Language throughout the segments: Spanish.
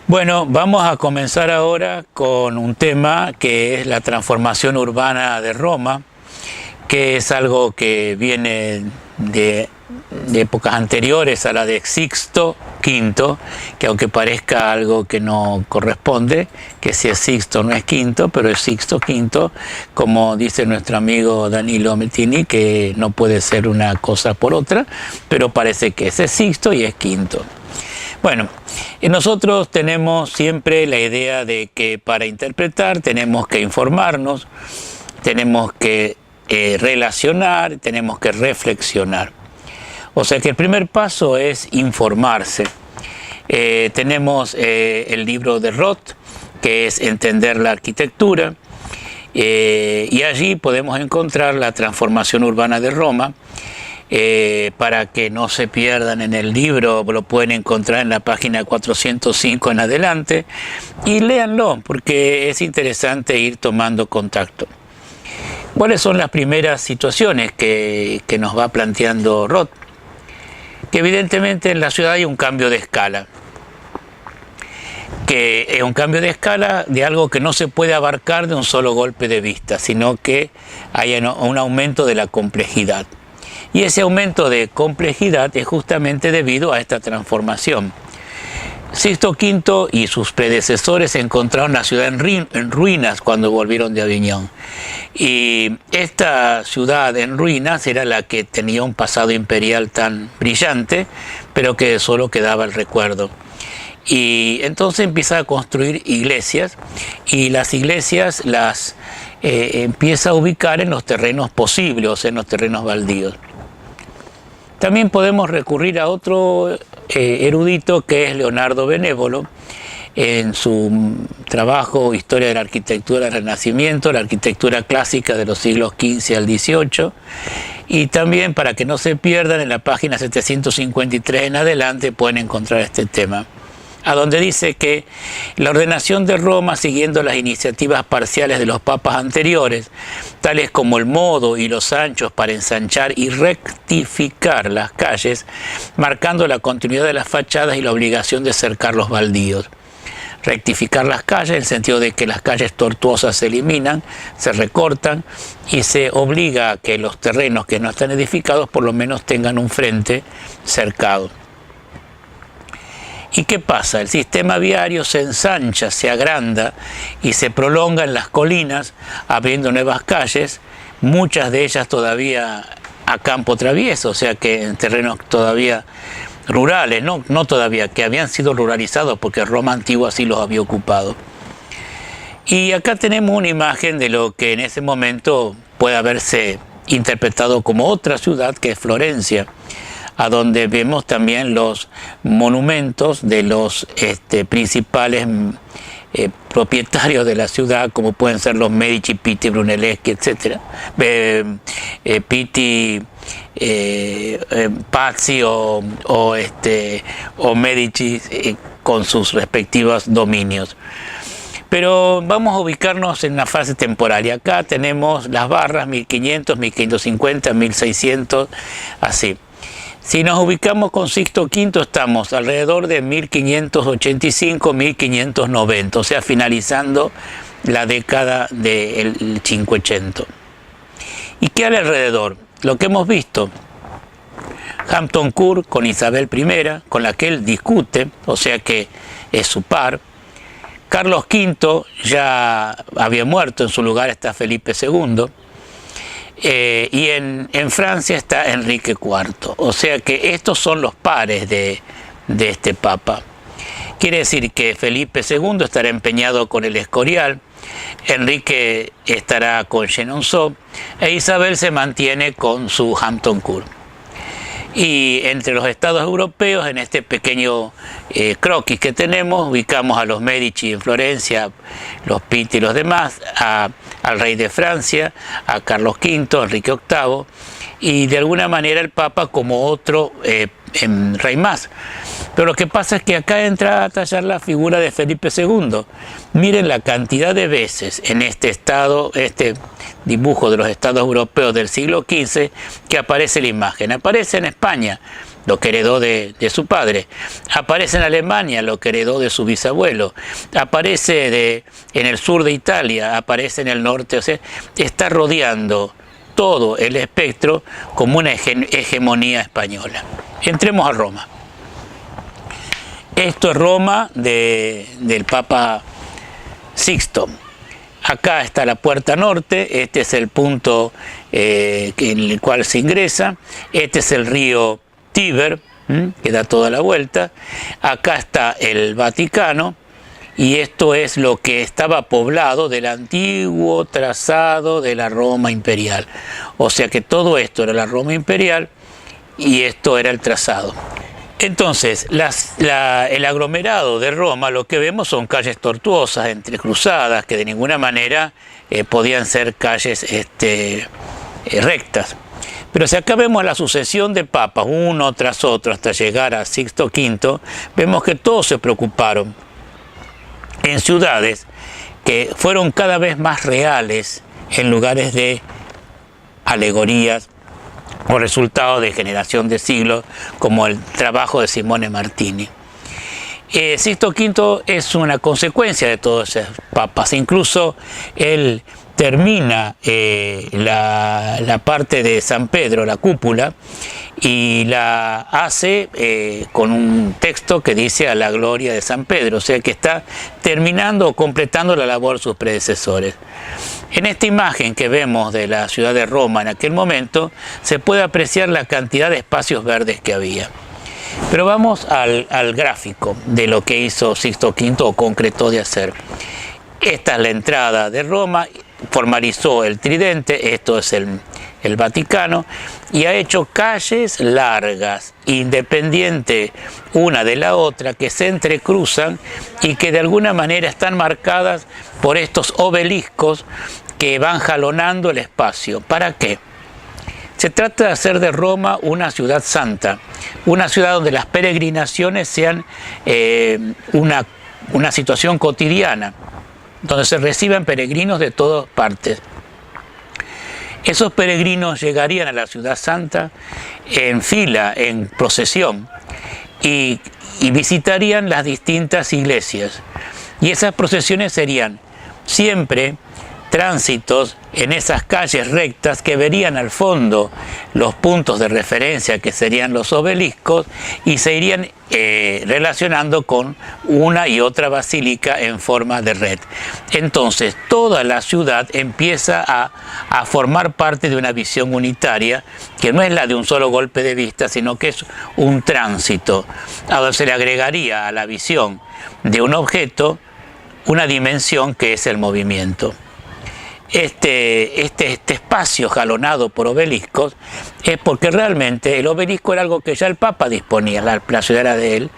Bueno, vamos a comenzar ahora con un tema que es la transformación urbana de Roma, que es algo que viene de épocas anteriores a la de Sixto V, que aunque parezca algo que no corresponde, que si es Sixto no es Quinto, pero es Sixto V, como dice nuestro amigo Danilo Mettini, que no puede ser una cosa por otra, pero parece que ese es Sixto y es Quinto. Bueno, nosotros tenemos siempre la idea de que para interpretar tenemos que informarnos, tenemos que relacionar, tenemos que reflexionar. O sea que el primer paso es informarse. Tenemos el libro de Roth, que es Entender la arquitectura, y allí podemos encontrar la transformación urbana de Roma. Para que no se pierdan en el libro, lo pueden encontrar en la página 405 en adelante, y léanlo porque es interesante ir tomando contacto. ¿Cuáles son las primeras situaciones que nos va planteando Roth? Que evidentemente en la ciudad hay un cambio de escala, que es un cambio de escala de algo que no se puede abarcar de un solo golpe de vista, sino que hay un aumento de la complejidad. Y ese aumento de complejidad es justamente debido a esta transformación. Sixto V y sus predecesores encontraron la ciudad en ruinas cuando volvieron de Aviñón. Y esta ciudad en ruinas era la que tenía un pasado imperial tan brillante, pero que solo quedaba el recuerdo. Y entonces empieza a construir iglesias, y las iglesias las empieza a ubicar en los terrenos posibles, en los terrenos baldíos. También podemos recurrir a otro erudito que es Leonardo Benévolo, en su trabajo Historia de la Arquitectura del Renacimiento, la arquitectura clásica de los siglos XV al XVIII, y también, para que no se pierdan, en la página 753 en adelante pueden encontrar este tema, a donde dice que la ordenación de Roma, siguiendo las iniciativas parciales de los papas anteriores, tales como el modo y los anchos para ensanchar y rectificar las calles, marcando la continuidad de las fachadas y la obligación de cercar los baldíos. Rectificar las calles en el sentido de que las calles tortuosas se eliminan, se recortan y se obliga a que los terrenos que no están edificados por lo menos tengan un frente cercado. ¿Y qué pasa? El sistema viario se ensancha, se agranda y se prolonga en las colinas, abriendo nuevas calles, muchas de ellas todavía a campo travieso, o sea que en terrenos todavía rurales, no todavía, que habían sido ruralizados porque Roma antigua sí los había ocupado. Y acá tenemos una imagen de lo que en ese momento puede haberse interpretado como otra ciudad, que es Florencia, a donde vemos también los monumentos de los principales propietarios de la ciudad, como pueden ser los Medici, Pitti, Brunelleschi, etc. Pitti, Pazzi o Medici con sus respectivos dominios. Pero vamos a ubicarnos en la fase temporal. Y acá tenemos las barras 1500, 1550, 1600, así. Si nos ubicamos con Sixto V, estamos alrededor de 1585, 1590, o sea, finalizando la década del Cinquecento. ¿Y qué hay alrededor? Lo que hemos visto: Hampton Court con Isabel I, con la que él discute, o sea que es su par. Carlos V ya había muerto, en su lugar está Felipe II. Y en Francia está Enrique IV, o sea que estos son los pares de este papa. Quiere decir que Felipe II estará empeñado con el Escorial, Enrique estará con Chenonceau e Isabel se mantiene con su Hampton Court. Y entre los estados europeos, en este pequeño croquis que tenemos, ubicamos a los Medici en Florencia, los Pitti y los demás, al rey de Francia, a Carlos V, Enrique VIII, y de alguna manera el Papa como otro rey más. Pero lo que pasa es que acá entra a tallar la figura de Felipe II. Miren la cantidad de veces en este estado, este dibujo de los estados europeos del siglo XV, que aparece la imagen. Aparece en España, lo que heredó de su padre. Aparece en Alemania, lo que heredó de su bisabuelo. Aparece en el sur de Italia, aparece en el norte. O sea, está rodeando todo el espectro como una hegemonía española. Entremos a Roma. Esto es Roma del Papa Sixto. Acá está la puerta norte, este es el punto en el cual se ingresa, este es el río Tíber, que da toda la vuelta, acá está el Vaticano, y esto es lo que estaba poblado del antiguo trazado de la Roma imperial. O sea que todo esto era la Roma imperial y esto era el trazado. Entonces, el aglomerado de Roma, lo que vemos son calles tortuosas, entrecruzadas, que de ninguna manera podían ser calles rectas. Pero si acá vemos la sucesión de papas, uno tras otro, hasta llegar a Sixto V, vemos que todos se preocuparon en ciudades que fueron cada vez más reales en lugares de alegorías o resultado de generación de siglos, como el trabajo de Simone Martini. Sixto V es una consecuencia de todos esos papas. Incluso él termina la parte de San Pedro, la cúpula, y la hace con un texto que dice a la gloria de San Pedro, o sea que está terminando o completando la labor de sus predecesores. En esta imagen que vemos de la ciudad de Roma en aquel momento, se puede apreciar la cantidad de espacios verdes que había. Pero vamos al gráfico de lo que hizo Sixto V o concretó de hacer. Esta es la entrada de Roma, formalizó el tridente, esto es el Vaticano, y ha hecho calles largas, independiente una de la otra, que se entrecruzan y que de alguna manera están marcadas por estos obeliscos que van jalonando el espacio. ¿Para qué? Se trata de hacer de Roma una ciudad santa, una ciudad donde las peregrinaciones sean una situación cotidiana, donde se reciban peregrinos de todas partes. Esos peregrinos llegarían a la ciudad santa en fila, en procesión, y visitarían las distintas iglesias. Y esas procesiones serían siempre tránsitos en esas calles rectas que verían al fondo los puntos de referencia que serían los obeliscos y se irían relacionando con una y otra basílica en forma de red. Entonces toda la ciudad empieza a formar parte de una visión unitaria que no es la de un solo golpe de vista, sino que es un tránsito, a donde se le agregaría a la visión de un objeto una dimensión que es el movimiento. Este espacio jalonado por obeliscos es porque realmente el obelisco era algo que ya el Papa disponía, la ciudad era de él,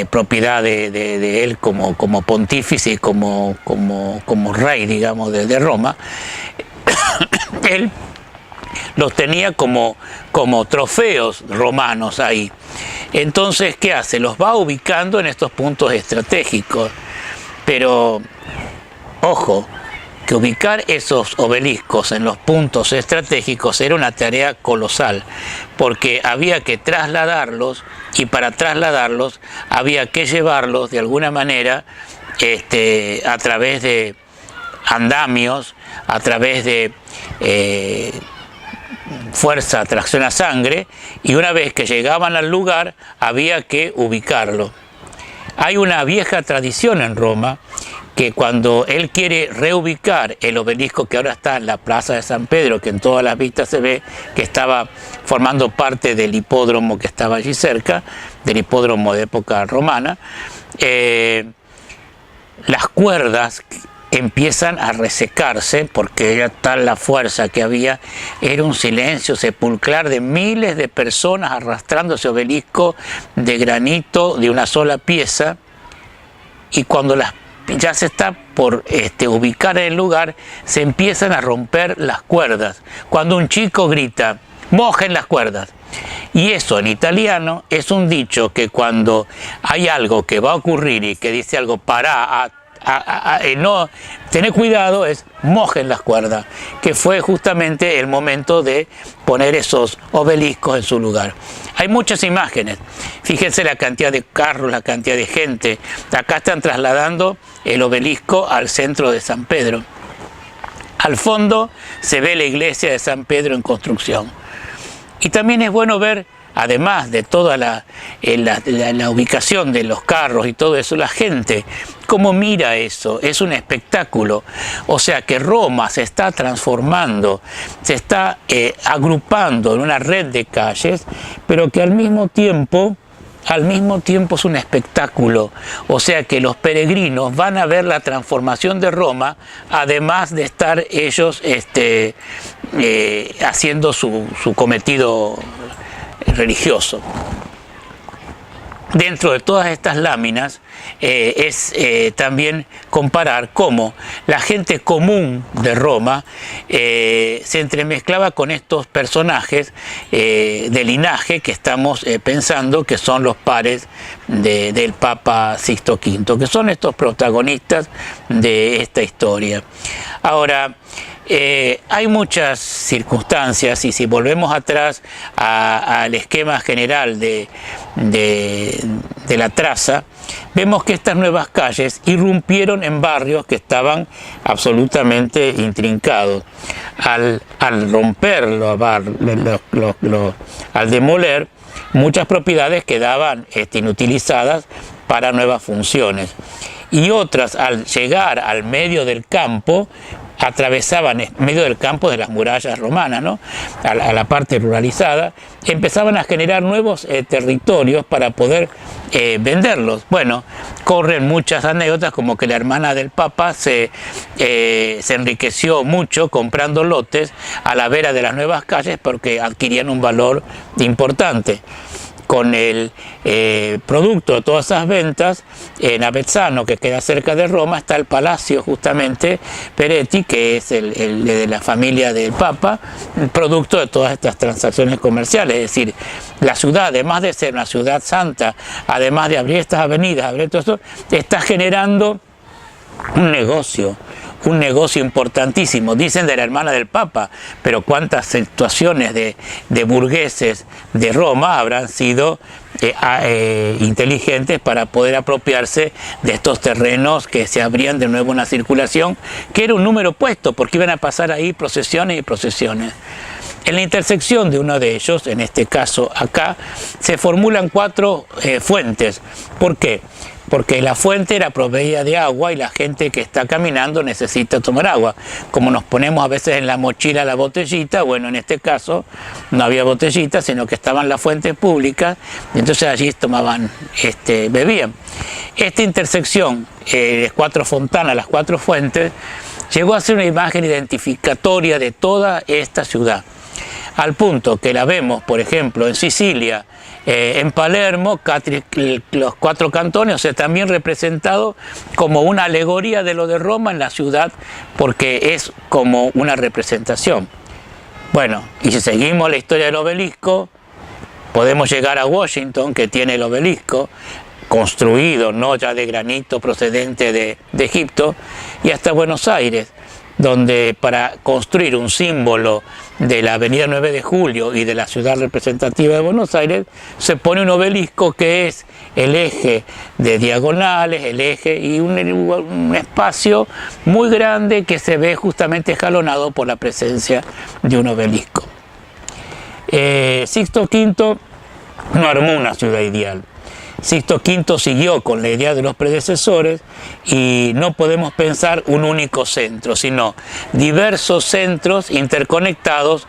propiedad de él como pontífice y como rey, digamos, de Roma. Él los tenía como trofeos romanos ahí. Entonces, ¿qué hace? Los va ubicando en estos puntos estratégicos. Pero, ojo, que ubicar esos obeliscos en los puntos estratégicos era una tarea colosal, porque había que trasladarlos, y para trasladarlos había que llevarlos de alguna manera a través de andamios, a través de fuerza, tracción a sangre, y una vez que llegaban al lugar había que ubicarlo. Hay una vieja tradición en Roma que cuando él quiere reubicar el obelisco que ahora está en la plaza de San Pedro, que en todas las vistas se ve que estaba formando parte del hipódromo que estaba allí cerca, del hipódromo de época romana, las cuerdas empiezan a resecarse porque ya tal la fuerza que había, era un silencio sepulcral de miles de personas arrastrando ese obelisco de granito de una sola pieza, y cuando ya se está por ubicar en el lugar, se empiezan a romper las cuerdas. Cuando un chico grita, mojen las cuerdas. Y eso en italiano es un dicho que cuando hay algo que va a ocurrir y que dice algo, para no tener cuidado es mojen las cuerdas, que fue justamente el momento de poner esos obeliscos en su lugar. Hay muchas imágenes, fíjense la cantidad de carros, la cantidad de gente. Acá están trasladando el obelisco al centro de San Pedro. Al fondo se ve la iglesia de San Pedro en construcción. Y también es bueno ver, además de toda la ubicación de los carros y todo eso, la gente, cómo mira eso, es un espectáculo. O sea que Roma se está transformando, se está agrupando en una red de calles, pero que al mismo tiempo es un espectáculo. O sea que los peregrinos van a ver la transformación de Roma, además de estar ellos haciendo su cometido religioso. Dentro de todas estas láminas es también comparar cómo la gente común de Roma se entremezclaba con estos personajes de linaje que estamos pensando que son los pares del Papa Sixto V, que son estos protagonistas de esta historia. Ahora, hay muchas circunstancias, y si volvemos atrás al esquema general de la traza, vemos que estas nuevas calles irrumpieron en barrios que estaban absolutamente intrincados. Al romperlo, al demoler, muchas propiedades quedaban inutilizadas para nuevas funciones, y otras, al llegar al medio del campo, atravesaban en medio del campo de las murallas romanas, ¿no? a la parte ruralizada, empezaban a generar nuevos territorios para poder venderlos. Bueno, corren muchas anécdotas, como que la hermana del Papa se enriqueció mucho comprando lotes a la vera de las nuevas calles porque adquirían un valor importante. Con el producto de todas esas ventas, en Avezzano, que queda cerca de Roma, está el palacio justamente Peretti, que es el de la familia del Papa, producto de todas estas transacciones comerciales. Es decir, la ciudad, además de ser una ciudad santa, además de abrir estas avenidas, abrir todo esto, está generando un negocio importantísimo. Dicen de la hermana del Papa, pero cuántas situaciones de burgueses de Roma habrán sido inteligentes para poder apropiarse de estos terrenos que se abrían de nuevo una circulación, que era un número puesto, porque iban a pasar ahí procesiones y procesiones. En la intersección de uno de ellos, en este caso acá, se formulan 4 fuentes. ¿Por qué? Porque la fuente era proveída de agua y la gente que está caminando necesita tomar agua. Como nos ponemos a veces en la mochila la botellita, bueno, en este caso no había botellita, sino que estaban las fuentes públicas, y entonces allí tomaban, bebían. Esta intersección, las 4 fontanas, las 4 fuentes, llegó a ser una imagen identificatoria de toda esta ciudad, al punto que la vemos, por ejemplo, en Sicilia, en Palermo, los 4 cantones, o sea, también representado como una alegoría de lo de Roma en la ciudad, porque es como una representación. Bueno, y si seguimos la historia del obelisco, podemos llegar a Washington, que tiene el obelisco, construido, no ya de granito procedente de Egipto, y hasta Buenos Aires, donde para construir un símbolo de la avenida 9 de Julio y de la ciudad representativa de Buenos Aires, se pone un obelisco que es el eje de diagonales, el eje y un espacio muy grande que se ve justamente escalonado por la presencia de un obelisco. Sixto V no armó una ciudad ideal. Sixto V siguió con la idea de los predecesores, y no podemos pensar un único centro, sino diversos centros interconectados,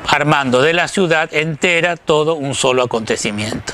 armando de la ciudad entera todo un solo acontecimiento.